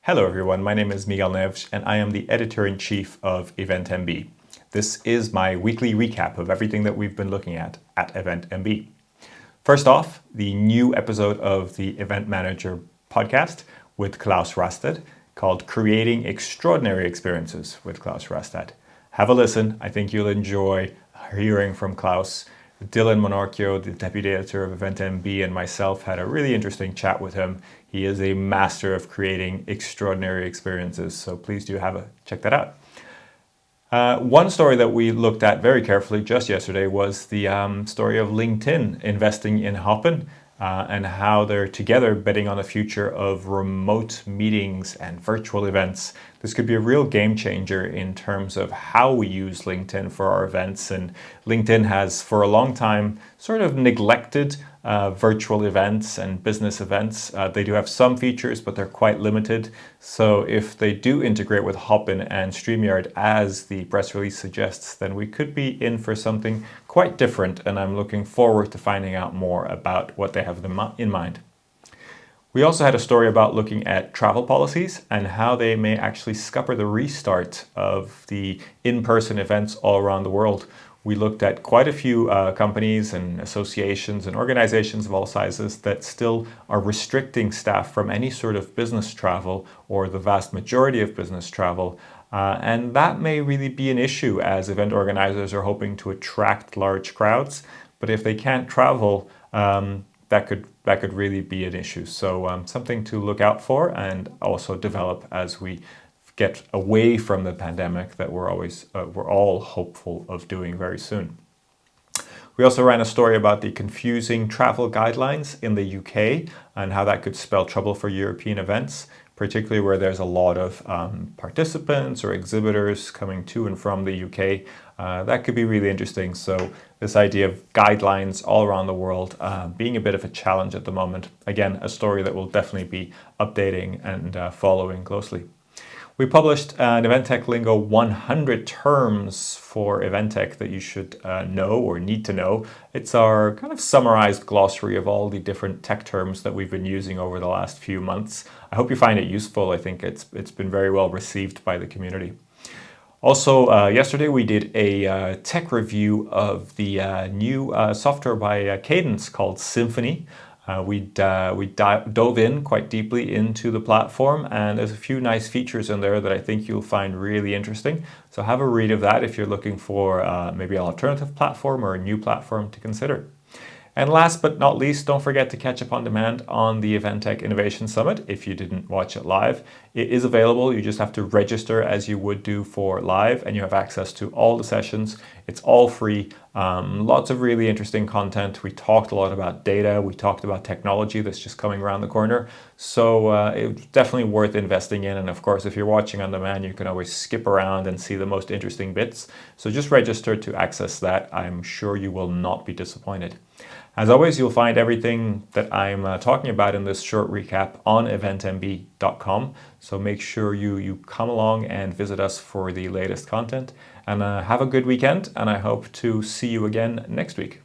Hello everyone, my name is Miguel Neves and I am the editor-in-chief of EventMB. This is my weekly recap of everything that we've been looking at EventMB. First off, the new episode of the Event Manager podcast with Claus Raasted called Creating Extraordinary Experiences with Claus Raasted. Have a listen, I think you'll enjoy hearing from Claus. Dylan Monorchio, the deputy editor of EventMB, and myself had a really interesting chat with him. He is a master of creating extraordinary experiences, so please do check that out. One story that we looked at very carefully just yesterday was the story of LinkedIn investing in Hoppin and how they're together betting on the future of remote meetings and virtual events. This could be a real game changer in terms of how we use LinkedIn for our events. And LinkedIn has for a long time sort of neglected virtual events and business events. They do have some features, but they're quite limited. So if they do integrate with Hoppin and StreamYard as the press release suggests, then we could be in for something quite different. And I'm looking forward to finding out more about what they have in mind. We also had a story about looking at travel policies and how they may actually scupper the restart of the in-person events all around the world. We looked at quite a few companies and associations and organizations of all sizes that still are restricting staff from any sort of business travel or the vast majority of business travel. And that may really be an issue as event organizers are hoping to attract large crowds. But if they can't travel, that could really be an issue. So something to look out for and also develop as we get away from the pandemic that we're all hopeful of doing very soon. We also ran a story about the confusing travel guidelines in the UK and how that could spell trouble for European events, particularly where there's a lot of participants or exhibitors coming to and from the UK. That could be really interesting. So this idea of guidelines all around the world being a bit of a challenge at the moment. Again, a story that we'll definitely be updating and following closely. We published an EventTech Lingo 100 terms for EventTech that you should know or need to know. It's our kind of summarized glossary of all the different tech terms that we've been using over the last few months. I hope you find it useful. I think it's been very well received by the community. Also, yesterday we did a tech review of the new software by Cadence called Symphony. We dove in quite deeply into the platform, and there's a few nice features in there that I think you'll find really interesting. So have a read of that if you're looking for maybe an alternative platform or a new platform to consider. And last but not least, don't forget to catch up on demand on the EventTech Innovation Summit if you didn't watch it live. It is available. You just have to register as you would do for live, and you have access to all the sessions. It's all free. Lots of really interesting content. We talked a lot about data. We talked about technology that's just coming around the corner. So it's definitely worth investing in. And of course, if you're watching on demand, you can always skip around and see the most interesting bits. So just register to access that. I'm sure you will not be disappointed. As always, you'll find everything that I'm talking about in this short recap on eventmb.com. So make sure you come along and visit us for the latest content. And have a good weekend, and I hope to see you again next week.